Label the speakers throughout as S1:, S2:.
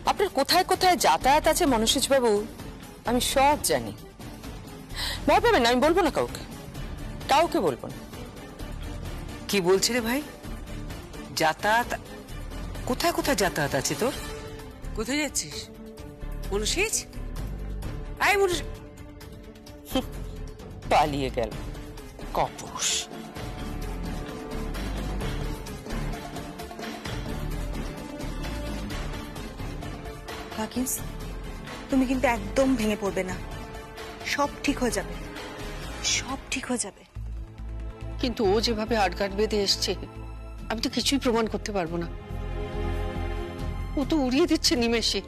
S1: আপনার কোথায় কোথায় যাতায়াত আছে মনুষ্য বাবু আমি সব জানি। ভয় পাবেন না, আমি বলবো না কাউকে, কাউকে বলবো না।
S2: কি বলছি রে ভাই? যাতায়াত কোথায় কোথায় যাতায়াত আছে তোর? কোথায় যাচ্ছিস মনুষিজ? আয় মনুষ।
S1: পালিয়ে গেল কপুষ।
S3: হাকিস, তুমি কিন্তু একদম ভেঙে পড়বে না, সব ঠিক হয়ে যাবে, সব ঠিক হয়ে যাবে।
S4: কিন্তু ও যেভাবে আটঘাট বেঁধে এসছে আমি তো কিছুই প্রমাণ করতে পারবো না। ও তো উড়িয়ে দিচ্ছে নিমেষে,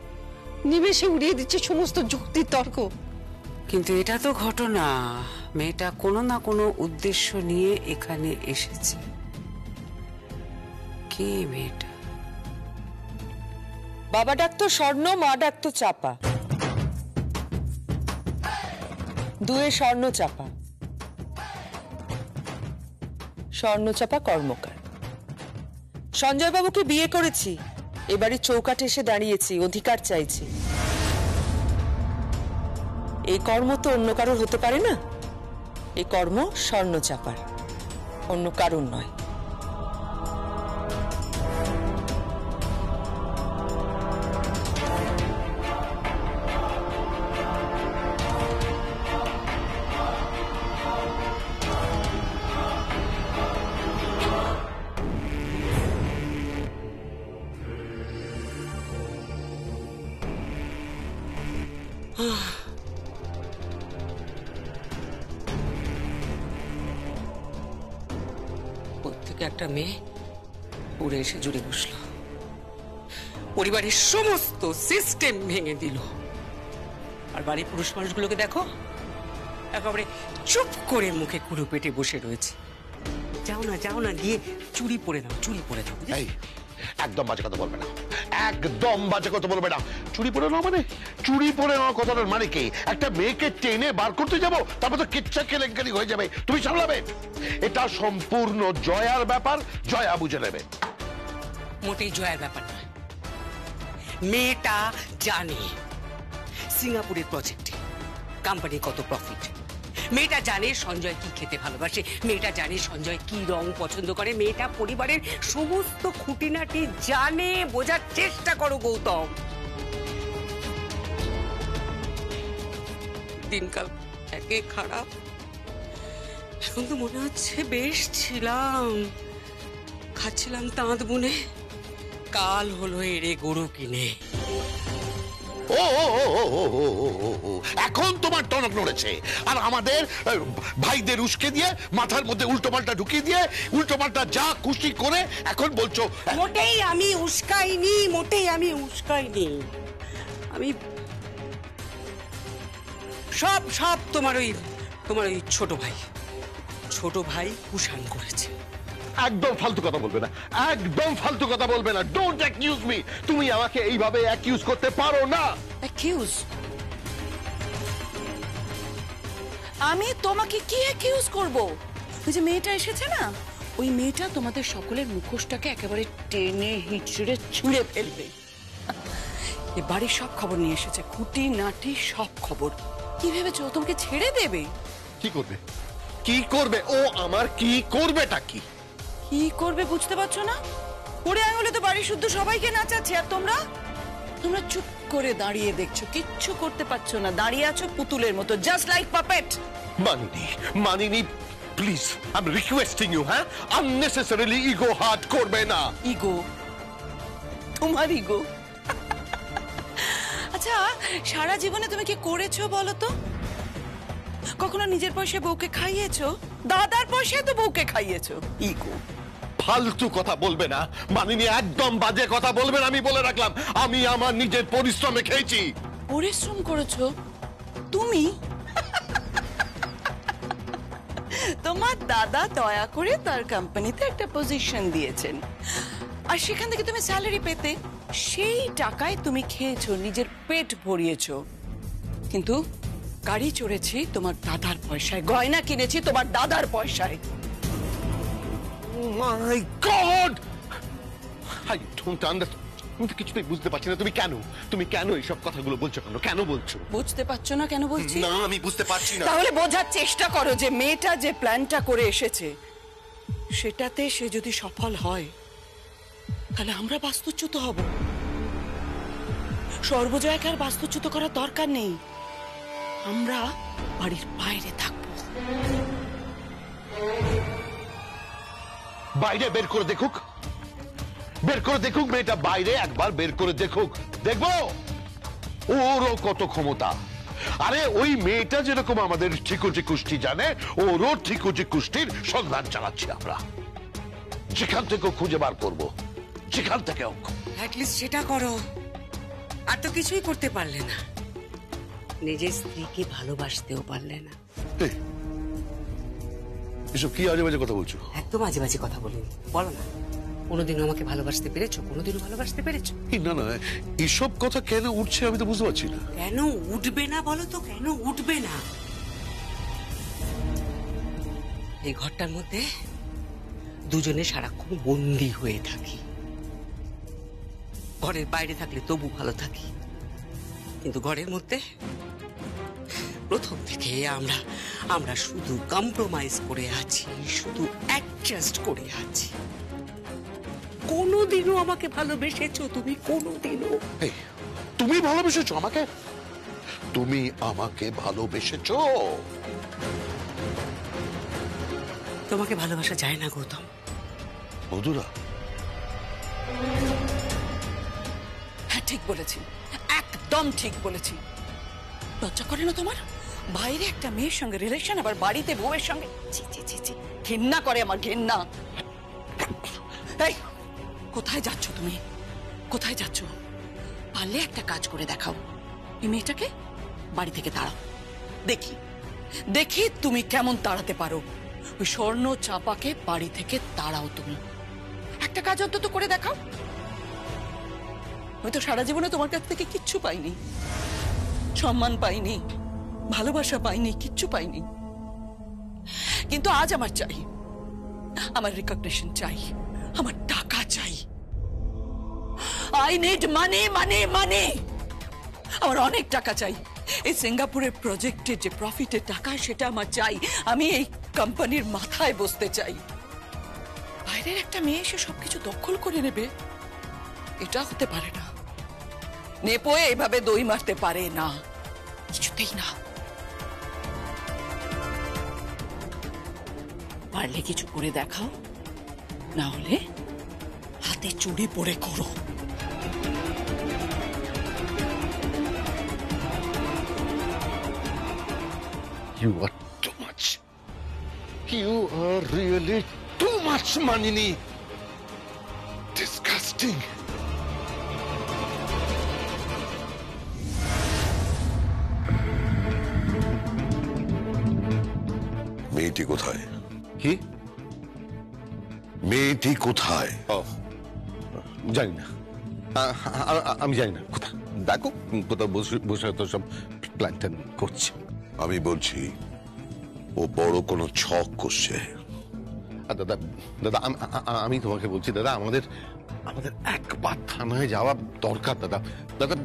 S4: নিমেষে উড়িয়ে দিচ্ছে সমস্ত যুক্তির তর্ক।
S2: কিন্তু এটা তো ঘটনা, মেয়েটা কোনো না কোনো উদ্দেশ্য নিয়ে এখানে এসেছে। কে মেয়েটা?
S1: বাবা ডাকতো স্বর্ণ, মা ডাকতো চাপা, দুয়ে স্বর্ণ চাপা। স্বর্ণ চাপা কর্মকার। সঞ্জয় বাবুকে বিয়ে করেছি, এবারে চৌকাঠে এসে দাঁড়িয়েছি, অধিকার চাইছি। এই কর্ম তো অন্য কারোর হতে পারে না, এই কর্ম স্বর্ণ চাপার, অন্য কারণ নয়।
S2: প্রত্যেকে একটা মেয়ে উড়ে এসে জুড়ে বসলো, পরিবারের সমস্ত সিস্টেম ভেঙে দিল। আর বাড়ির পুরুষ মানুষগুলোকে দেখো, একেবারে চুপ করে মুখে কুড়ো পেটে বসে রয়েছে। যাও না যাও না, গিয়ে চুরি পরে দাও, চুরি পরে দাও।
S5: একদম বাজে কথা বলবে না, একদম বাজে কথা বলবে না। চুরি পরে নেওয়া মানে? চুরি পরে নেওয়া কথাটার মানে কি? একটা মেয়েকে টেনে বার করতে যাবো, তারপর তো কিচ্ছা কেলেঙ্কারি হয়ে যাবে, তুমি সামলাবে? এটা সম্পূর্ণ জয়ার ব্যাপার, জয়া বুঝে নেবে।
S2: মোটেই জয়ার ব্যাপার নয়। মেয়েটা জানে সিঙ্গাপুরের প্রজেক্টে কোম্পানির কত প্রফিট। মেয়েটা জানে সঞ্জয় কি খেতে ভালোবাসে, মেয়েটা জানে সঞ্জয় কি রং পছন্দ করে। মেয়েটা পরিবারের সমস্ত খুঁটিনাটি জানে। বোঝার চেষ্টা করো গৌতম। দিনকাল একে খারাপ, এখন তো মনে হচ্ছে বেশ ছিলাম, খাচ্ছিলাম তাঁত বুনে, কাল হলো এরে গরু কিনে।
S5: এখন তোমার টনক নড়েছে, আর আমাদের ভাইদের উস্কে দিয়ে মাথার মধ্যে উল্টো পাল্টা ঢুকিয়ে দিয়ে উল্টো পাল্টা যা খুশি করে এখন বলছো।
S2: মোটেই আমি উস্কাইনি, মোটেই আমি উস্কাইনি। আমি সব সব তোমার ওই ছোট ভাই কুষাণ করেছে।
S5: একদম ফালতু কথা বলবে না, একদম ফালতু কথা বলবে না। Don't accuse me. তুমি আমাকে এইভাবে অ্যাকিউজ করতে পারো না।
S3: অ্যাকিউজ? আমি তোমাকে কি অ্যাকিউজ করব? ওই যে মেয়েটা এসেছে না, ওই মেয়েটা তোমাদের সকলের মুখোশটাকে একেবারে টেনে হিঁচড়ে ছুঁড়ে ফেলবে। এ বাড়ির সব খবর নিয়ে এসেছে, খুঁটি নাটি সব খবর। কি ভেবেছো তোমাকে ছেড়ে দেবে?
S5: কি করবে? কি করবে ও? আমার কি করবেটা কি?
S3: কি করবে বুঝতে পারছো না? পড়ে আঙুলে তো বাড়ি শুদ্ধ সবাইকে নাচাচ্ছে, আর তোমরা চুপ করে দাঁড়িয়ে দেখছো, কিচ্ছু করতে পারছো না, দাঁড়িয়ে আছো পুতুলের মতো, just like puppet.
S5: Manini please, I am requesting you, হ্যাঁ? আননেসেসারিলি ইগো হার্ট করবে না।
S3: ইগো? তোমার ইগো? আচ্ছা, সারা জীবনে তুমি কি করেছো বলো তো? কখনো নিজের পয়সায় বউকে খাইয়েছো? দাদার পয়সায় তো বউকে খাইয়েছো। ইগো?
S5: ফালতু কথা বলবে না মানিনি, একদম বাজে কথা বলবে না। আমি বলে রাখলাম, আমি আমার নিজের পরিশ্রমে খেয়েছি।
S3: পরিশ্রম করেছো তুমি? তোমার দাদা দয়া করে তার কোম্পানিতে একটা পজিশন দিয়েছেন, আর সেখান থেকে তুমি স্যালারি পেতে, সেই টাকায় তুমি খেয়েছো, নিজের পেট ভরিয়েছো। কিন্তু গাড়ি চড়েছি তোমার দাদার পয়সায়, গয়না কিনেছি তোমার দাদার পয়সায়।
S5: মাই গড, আই ডোন্ট আন্ডারস্ট্যান্ড। আমি তো কিছুতেই বুঝতে পারছি না তুমি কেন এইসব কথাগুলো বলছো, কেন বলছো?
S3: বুঝতে পারছো না কেন বলছি?
S5: না, আমি বুঝতে পারছি না।
S3: তাহলে বোঝার চেষ্টা করো যে মেয়েটা যে প্ল্যানটা করে এসেছে সেটাতে সে যদি সফল হয় তাহলে আমরা বাস্তুচ্যুত হব। সর্বজয়াকে আর বাস্তুচ্যুত করার দরকার নেই, আমরা বাড়ির বাইরে থাকবো।
S5: বাইরে বের করে দেখুক, মেয়েটা বাইরে একবার বের করে দেখুক, দেখবো ওরও কত ক্ষমতা। আরে ওই মেয়েটা যেরকম আমাদের ঠিকুজি কুষ্টি জানে, ওরও ঠিকুজি কুষ্টির সন্ধান চালাচ্ছি আমরা। যেখান থেকে খুঁজে বার করবো, যেখান থেকে
S2: অ্যাটলিস্ট সেটা করো। আর তো কিছুই করতে পারলে না, নিজের স্ত্রীকে ভালোবাসতেও পারলে না।
S5: এসব কি আজে বাজে কথা বলছো?
S2: একদম আজে বাজে কথা বলিনি, বলো না। কোনোদিনও আমাকে ভালোবাসতে পেরেছো? কোনোদিনও ভালোবাসতে পেরেছো?
S5: না না, এসব কথা কেন উঠছে আমি তো বুঝতে পারছি না।
S2: কেন উঠবে না বলো তো, কেন উঠবে না? এই ঘরটার মধ্যে দুজনে সারাক্ষণ বন্দি হয়ে থাকি। ঘরের বাইরে থাকলে তবু ভালো থাকি, কিন্তু ঘরের মধ্যে প্রথম থেকে আমরা শুধু কম্প্রোমাইজ করে আছি, শুধু অ্যাডজাস্ট করে আছি। কোনোদিনও আমাকে ভালোবেসেছো তুমি? কোনোদিনও?
S5: তুমি ভালোবেসেছো আমাকে? তুমি আমাকে ভালোবেসেছো?
S2: তোমাকে ভালোবাসা যায় না গৌতম।
S5: মধুরা,
S3: হ্যাঁ ঠিক বলেছি, একদম ঠিক বলেছি। লজ্জা করে না তোমার? বাইরে একটা মেয়ের সঙ্গে রিলেশন, আবার বাড়িতে বউয়ের সঙ্গে। ছি ছি ছি ছি, ঘৃণা করে আমার, ঘৃণা। এই কোথায় যাচ্ছ তুমি? কোথায় যাচ্ছ? পারলে একটা কাজ করে দেখাও, এই মেয়েটাকে বাড়ি থেকে তাড়াও। দেখি দেখি তুমি কেমন তাড়াতে পারো। ওই স্বর্ণ চাপাকে বাড়ি থেকে তাড়াও তুমি। একটা কাজ অন্তত করে দেখাও। হয়তো সারা জীবনে তোমার কাছ থেকে কিচ্ছু পাইনি, সম্মান পাইনি, ভালোবাসা পাইনি, কিচ্ছু পাইনি, কিন্তু আজ আমার চাই, আমার রিকগনিশন চাই, আমার টাকা চাই। আই নিড মানি, মানি, মানি। আমার অনেক টাকা চাই। এই সিঙ্গাপুরের প্রজেক্টের যে প্রফিটের টাকা, সেটা আমার চাই। আমি এই কোম্পানির মাথায় বসতে চাই। বাইরের একটা মেয়ে এসে সবকিছু দখল করে নেবে, এটা হতে পারে না। নেপোয়ে এভাবে দই মারতে পারে না, কিছুতেই না। পারলে কিছু করে দেখাও, না হলে হাতে চুড়ি পরে করো।
S5: You are too much. You are really too much, Manini. Disgusting. মেয়েটি কোথায়?
S6: কি?
S5: মেয়েটি কোথায়?
S6: জানি না, আমি জানি না কোথায়। দেখো কোথাও বসে বসে তো সব প্ল্যান ট্যান করছে।
S5: আমি বলছি ও বড় কোনো ছক করছে।
S6: দাদা দাদা আমি তোমাকে বলছি দাদা, আমাদের একবার থানায় যাওয়া দরকার দাদা। দাদা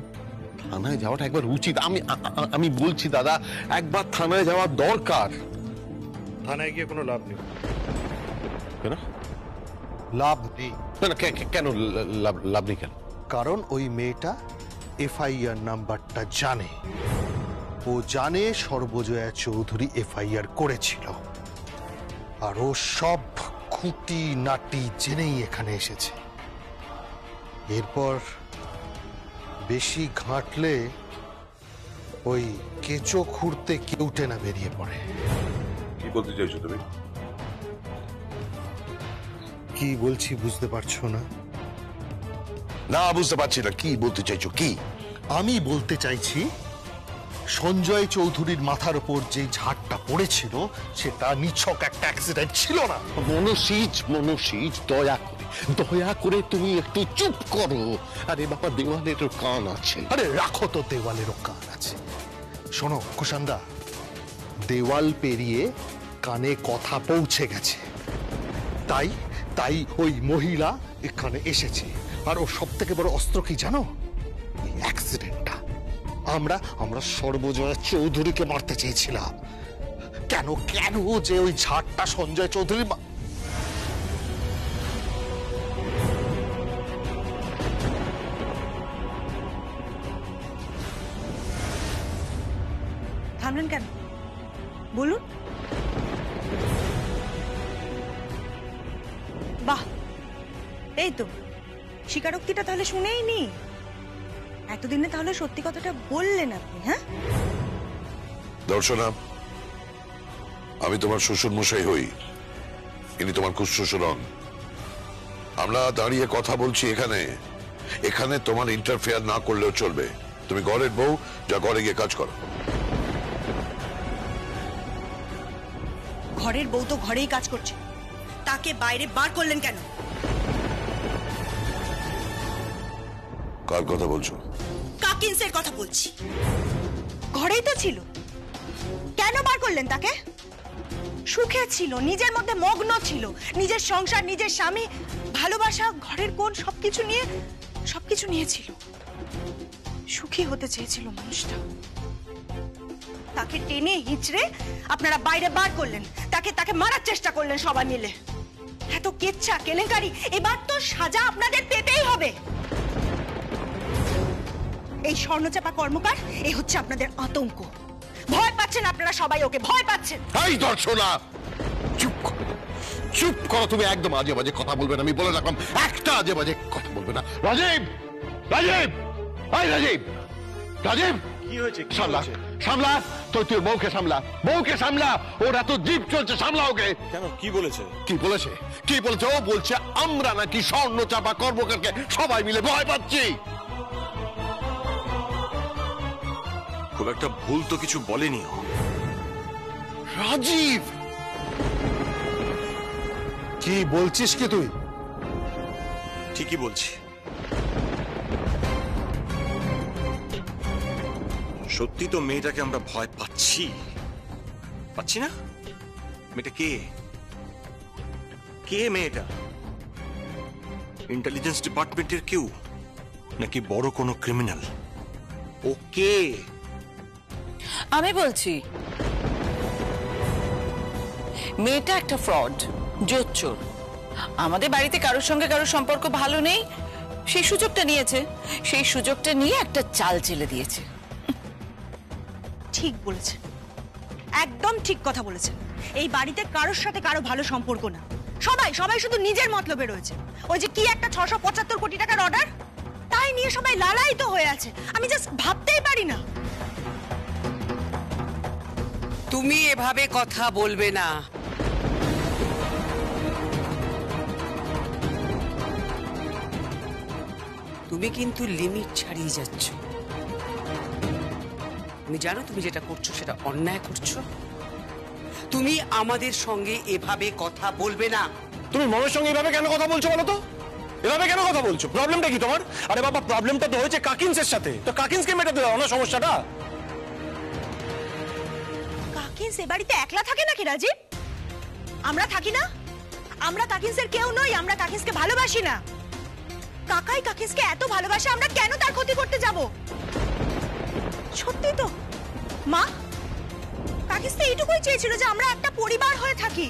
S6: থানায় যাওয়াটা একবার উচিত। আমি বলছি দাদা, একবার থানায় যাওয়া দরকার।
S7: থানায় গিয়ে কোনো লাভ নেই।
S6: কেন
S7: লাভ নেই?
S6: কেন লাভ নেই কেন?
S7: কারণ ওই মেয়েটা এফআইআর নাম্বারটা জানে। ও জানে সর্বজয়া চৌধুরী এফআইআর করেছিল, আর ও সব খুঁটি নাটি জেনেই এখানে এসেছে। এরপর বেশি ঘাঁটলে ওই কেঁচো খুঁড়তে কেউটে না বেরিয়ে পড়ে।
S5: কি বলতে চাইছো তুমি?
S7: কি বলছি বুঝতে পারছো না?
S5: না, বুঝতে পারছি না। কি বলতে চাইছো? কি?
S7: আমি বলতে চাইছি, সঞ্জয় চৌধুরীর মাথার উপর যে ঝাড়টা পড়েছিল সেটা নিছক একটা অ্যাক্সিডেন্ট ছিল না।
S6: মনসিজ দয়া করে তুমি একটু চুপ করো। আরে বাবা, দেওয়ালেরও কান আছে।
S7: আরে রাখো তো, দেওয়ালেরও কান আছে। শোনো কুষাণদা, দেওয়াল পেরিয়ে কানে কথা পৌঁছে গেছে, তাই ওই মহিলা এখানে এসেছে। আর ও সব থেকে বড় অস্ত্র কি জানো? অ্যাক্সিডেন্টটা। আমরা সর্বজয়া চৌধুরীকে মারতে চেয়েছিলাম। কেন কেন যে ওই ঝাড়টা সঞ্জয় চৌধুরী
S8: থামলেন কেন বলুন? বাহ, এই তো স্বীকারোক্তিটা তাহলে শুনেই নি। এতদিনে তাহলে সত্যি কথাটা বললেন আপনি? হ্যাঁ
S5: দর্শনা, আমি তোমার শ্বশুর মশাই হই, ইনি তোমার কুশ্বশুর হন। আমরা দাঁড়িয়ে কথা বলছি এখানে, এখানে তোমার ইন্টারফেয়ার না করলেও চলবে। তুমি ঘরের বউ, যা ঘরে গিয়ে কাজ করো।
S8: ঘরের বউ তো ঘরেই কাজ করছে, তাকে বাইরে বার করলেন কেন?
S5: কার কথা বলছো?
S8: কাকিন্সের কথা বলছি। ঘরেই তো ছিল, কেন বার করলেন তাকে? সুখে ছিল, নিজের মধ্যে মগ্ন ছিল, নিজের সংসার, নিজের স্বামী, ভালোবাসা, ঘরের কোণ সবকিছু নিয়েছিল। সুখী হতে চেয়েছিল মানুষটা। তাকে টেনে হিঁচড়ে আপনারা বাইরে বার করলেন, তাকে মারার চেষ্টা করলেন সবাই মিলে। এত কেচ্ছা কেলেঙ্কারি, এবার তো সাজা আপনাদের পেতেই হবে। এই স্বর্ণচাপা কর্মকার, এই হচ্ছে আপনাদের আতঙ্ক। ভয় পাচ্ছেন আপনারা সবাই, ওকে ভয় পাচ্ছেন।
S6: এই দর্শনা, চুপ করো তুমি, একদম আজে বাজে কথা বলবে না, আমি বলে রাখলাম, একটা আজে বাজে কথা বলবে না। রাজীব, রাজীব, এই রাজীব, রাজীব,
S7: কি হয়েছে?
S6: সামলা, সামলা, তুই বউকে সামলা, বউকে সামলা, ওর এত জিপ চলছে, সামলা ওকে।
S7: কেন, কি বলেছে?
S6: কি বলেছে? কি বলেছে? ও বলছে আমরা নাকি স্বর্ণচাপা কর্মকারকে সবাই মিলে ভয় পাচ্ছি।
S9: খুব একটা ভুল তো কিছু বলেনি ও।
S6: রাজীব,
S7: কি বলছিস কি তুই?
S9: ঠিকই বলছি, সত্যি তো মেয়েটাকে আমরা ভয় পাচ্ছি, পাচ্ছি না? মেয়েটা কে? কে মেয়েটা? ইন্টেলিজেন্স ডিপার্টমেন্টের কেউ, নাকি বড় কোনো ক্রিমিনাল? ও কে?
S3: আমি বলছি, মেয়েটা একটা ফ্রড, জোচ্চোর। আমাদের বাড়িতে কারোর সঙ্গে কারোর সম্পর্ক ভালো নেই, সেই সুযোগটা নিয়েছে, সেই সুযোগটা নিয়ে একটা চাল চেলে দিয়েছে।
S8: ঠিক বলেছেন, একদম ঠিক কথা বলেছেন। এই বাড়িতে কারোর সাথে কারো ভালো সম্পর্ক না, সবাই শুধু নিজের মতলবে রয়েছে। ওই যে কি একটা 675 কোটি টাকার অর্ডার, তাই নিয়ে সবাই লালায়িত হয়ে আছে। আমি জাস্ট ভাবতেই পারি না।
S2: তুমি এভাবে কথা বলবে না। তুমি কিন্তু লিমিট ছাড়িয়ে যাচ্ছ। তুমি জানো তুমি যেটা করছো সেটা অন্যায় করছো। তুমি আমাদের সঙ্গে এভাবে কথা বলবে না।
S10: তুমি মনের সঙ্গে এভাবে কেন কথা বলছো বলো তো? এভাবে কেন কথা বলছো? প্রবলেমটা কি তোমার? আরে বাবা, প্রবলেমটা তো হয়েছে কাকিন্সের সাথে, তো কাকিন্সকে মেটাতে দাও না সমস্যাটা।
S8: কাকিন্স এ বাড়িতে একলা থাকে নাকি রাজীব? আমরা থাকি না? আমরা কাকিন্সের কেউ নই, আমরা কাকিন্সকে ভালোবাসি না। কাকাই কাকিন্সকে এত ভালোবাসে, আমরা কেন তার ক্ষতি করতে যাব? সত্যি তো মা, কাকিন্স তো এইটুকুই চেয়েছিল যে আমরা একটা পরিবার হয়ে থাকি,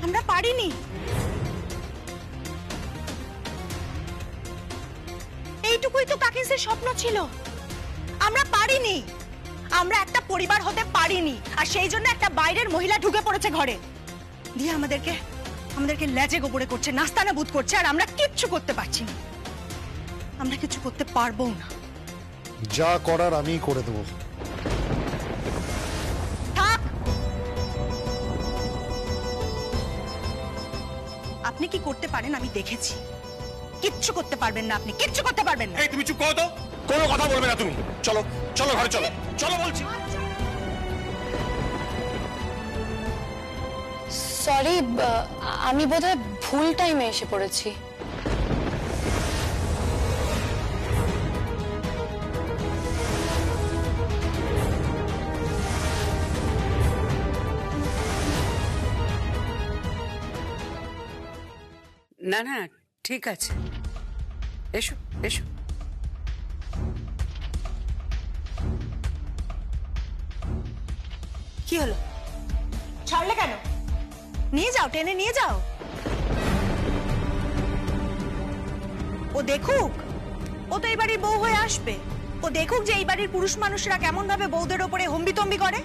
S8: আমরা পারিনি। এইটুকুই তো কাকিন্সের স্বপ্ন ছিল, আমরা পারিনি। আমরা একটা পরিবার হতে পারিনি, আর সেই জন্য একটা বাইরের মহিলা ঢুকে পড়েছে ঘরে, দিয়ে আমাদেরকে লেজে গোবরে করছে, নাস্তানাবুদ করছে, আর আমরা কিচ্ছু করতে পারছি না, আমরা কিছু করতে পারবো না।
S7: যা করার আমি করে দেবো।
S8: থাক, আপনি কি করতে পারেন আমি দেখেছি। কিচ্ছু করতে পারবেন না আপনি, কিচ্ছু করতে পারবেন না।
S10: এই তুমি চুপ করো তো, কোনো কথা বলবে না তুমি। চলো চলো ঘরে চলো, চলো বলছি।
S11: সরি, আমি বোধহয় ভুল টাইমে এসে পড়েছি।
S2: না না, ঠিক আছে, এসো এসো।
S8: কি হলো, ছাড়লে কেন? নিয়ে যাও, টেনে নিয়ে যাও। ও দেখুক, ও তো এই বাড়ির বউ হয়ে আসবে। ও দেখুক যে এই বাড়ির পুরুষ মানুষরা কেমন ভাবে বউদের ওপরে হম্বিতম্বি করে,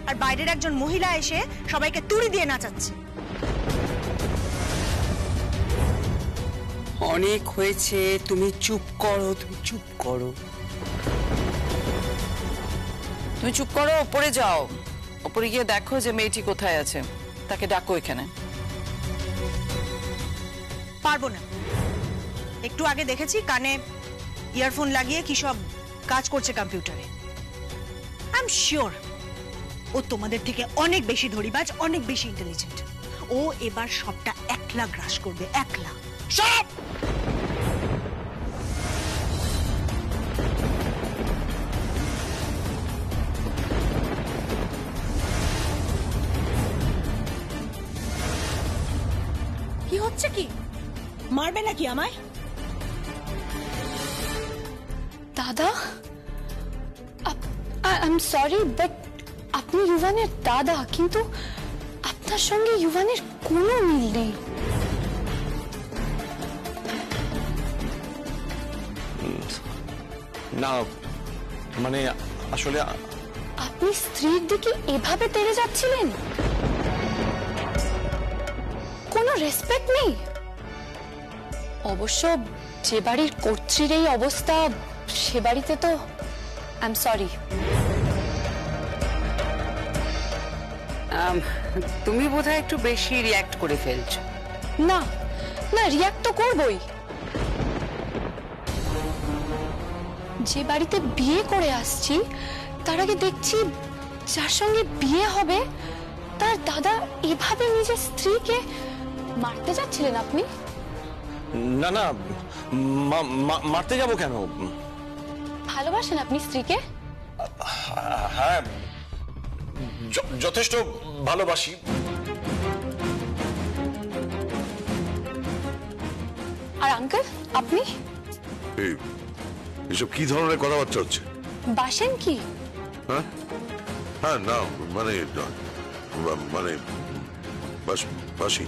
S8: আর বাইরের একজন মহিলা এসে সবাইকে তুড়ি দিয়ে নাচাচ্ছে।
S2: অনেক হয়েছে, তুমি চুপ করো, তুমি চুপ করো।
S3: তুমি চুপ করো, ওপরে যাও, ওপরে গিয়ে দেখো যে মেয়েটি কোথায় আছে, তাকে ডাকো এখানে।
S8: পারবো না। একটু আগে দেখেছি কানে ইয়ারফোন লাগিয়ে কি সব কাজ করছে কম্পিউটারে। আই এম শিওর ও তোমাদের থেকে অনেক বেশি ধড়িবাজ, অনেক বেশি ইন্টেলিজেন্ট। ও এবার সবটা একলা গ্রাস করবে, একলা। সব কি হচ্ছে? কি মারবে নাকি আমায়?
S11: দাদা, আই এম সরি, বাট আপনি ইউভানের দাদা, কিন্তু আপনার সঙ্গে ইউভানের কোনো মিল নেই।
S10: না মানে আসলে
S11: আপনি স্ত্রীর দিকে এভাবে তেড়ে যাচ্ছিলেন? কোনো রেসপেক্ট নেই? অবশ্য যে বাড়ির কর্ত্রীর এই অবস্থা, সে বাড়িতে তো আই এম সরি।
S2: তুমি বোধহয় একটু বেশি রিয়্যাক্ট করে ফেলছো।
S11: না না, রিয়াক্ট তো করবই। যে বাড়িতে বিয়ে করে আসছি, তার আগে দেখছি যার সঙ্গে বিয়ে হবে তার দাদা এভাবে নিজের স্ত্রীকে মারতে যাচ্ছিলেন আপনি?
S10: না না, মারতে যাব কেন?
S11: ভালোবাসেন আপনি স্ত্রীকে?
S10: হ্যাঁ, যথেষ্ট ভালোবাসি।
S11: আর আঙ্কেল, আপনি
S5: এসব কি ধরনের কথাবার্তা হচ্ছে?
S11: বাসেন কি?
S5: হ্যাঁ হ্যাঁ, না মানে মানে বাসি।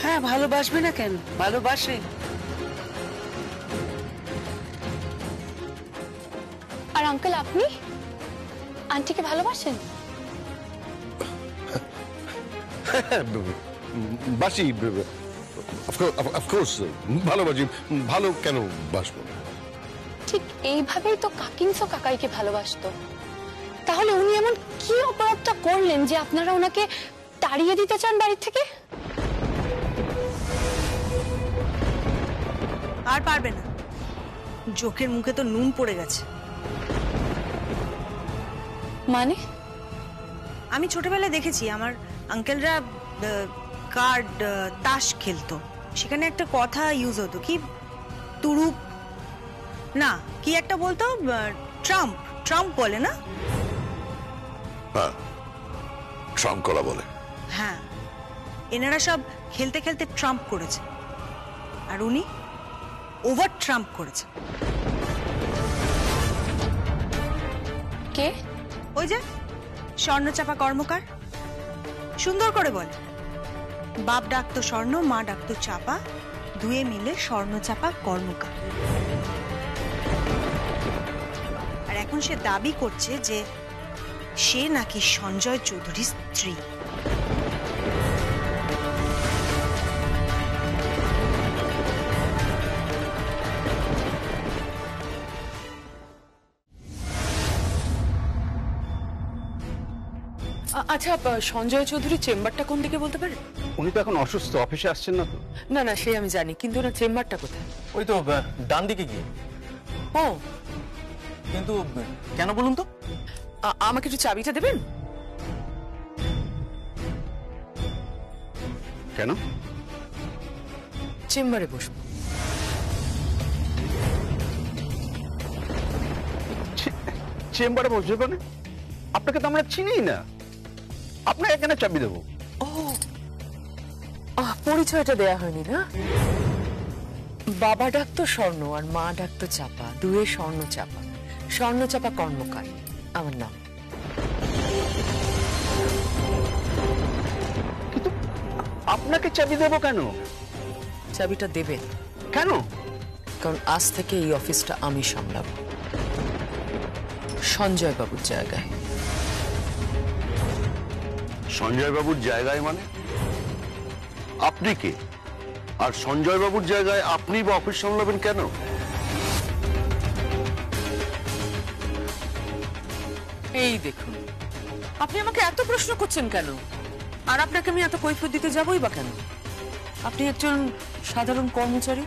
S2: হ্যাঁ, ভালোবাসবে না কেন, ভালোবাসে।
S11: আর আঙ্কেল, আপনি আন্টিকে ভালোবাসেন?
S6: বাসি, অফকোর্স ভালোবাসি। ভালো কেন বাসবো?
S11: ঠিক এইভাবেই তো কাকিংসও কাকাইকে ভালোবাসতো। তাহলে উনি এমন কি অপরাধটা করলেন যে আপনারা ওনাকে তাড়িয়ে দিতে চান বাড়ি থেকে?
S8: আর পারবে না, জোকের মুখে তো নুন পড়ে গেছে।
S11: মানে?
S8: আমি ছোটবেলায় দেখেছি আমার আঙ্কেলরা কার্ড তাস খেলতো, সেখানে একটা কথা ইউজ হতো, কি তুরুপ না কি একটা বলতো, ট্রাম্প, ট্রাম্প বলে না?
S5: হ্যাঁ, ট্রাম্প করা বলে।
S8: হ্যাঁ, এনারা সব খেলতে খেলতে ট্রাম্প করেছে, আর উনি ওভার ট্রাম্প করেছে।
S11: কে?
S8: ওই যে স্বর্ণচাপা কর্মকার। সুন্দর করে বলে, বাপ ডাকতো স্বর্ণ, মা ডাকতো চাপা, দুয়ে মিলে স্বর্ণচাপা কর্মকার। আর এখন সে দাবি করছে যে সে নাকি সঞ্জয় চৌধুরীর স্ত্রী।
S1: আচ্ছা, সঞ্জয় চৌধুরীর চেম্বারটা কোন দিকে বলতে পারেন?
S12: উনি তো এখন অসুস্থ, অফিসে আসছেন না তো।
S1: না না, সে আমি জানি, কিন্তু ওনার চেম্বারটা কোথায়?
S12: ওই তো ডান দিকে গিয়ে।
S1: ও,
S12: কিন্তু কেন বলুন তো?
S1: আমাকে একটু চাবিটা দেবেন?
S12: কেন?
S1: চেম্বারে বসবো।
S12: চেম্বারে বসবে মানে? আপনাকে তো আমরা চিনি না, আপনাকে এখানে চাবি দেবো?
S1: ও, পরিচয়টা দেয়া হয়নি না? বাবা ডাকতো স্বর্ণ আর মা ডাকতো চাপা, দুয়ে স্বর্ণ চাপা। স্বর্ণ চাপা কর্মকার আমার নাম।
S12: আপনাকে চাবি দেবো কেন?
S1: চাবিটা দেবে
S12: কেন?
S1: কারণ আজ থেকে এই অফিসটা আমি সামলাবো, সঞ্জয় বাবুর জায়গায়।
S5: সঞ্জয় বাবুর জায়গায় মানে? আপনি কে? আর সঞ্জয় বাবুর জায়গায় আপনি বা অফিস সামলাবেন কেন?
S1: এই দেখুন, আপনি আমাকে এত প্রশ্ন করছেন কেন? আর আপনাকে আমি এত কৈফিয়ত দিতে যাবই বা কেন? আপনি একজন সাধারণ কর্মচারী।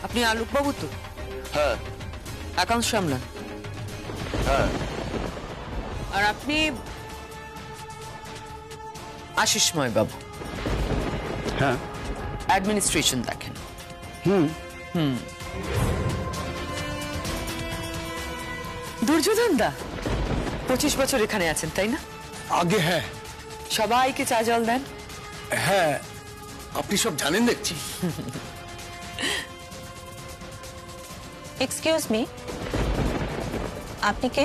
S1: আপনি আলোক বাবু তো?
S5: হ্যাঁ।
S1: অ্যাকাউন্ট সামলান।
S5: হ্যাঁ।
S1: আর আপনি আশিসময় বাবু।
S12: হ্যাঁ।
S1: অ্যাডমিনিস্ট্রেশন দেখেন। দুর্যোধন দা 25 বছর এখানে আছেন তাই না?
S10: আগে হ্যাঁ।
S1: সবাইকে চা জল দেন?
S10: হ্যাঁ, আপনি সব জানেন দেখছি।
S13: এক্সকিউজ মি, আপনি কে?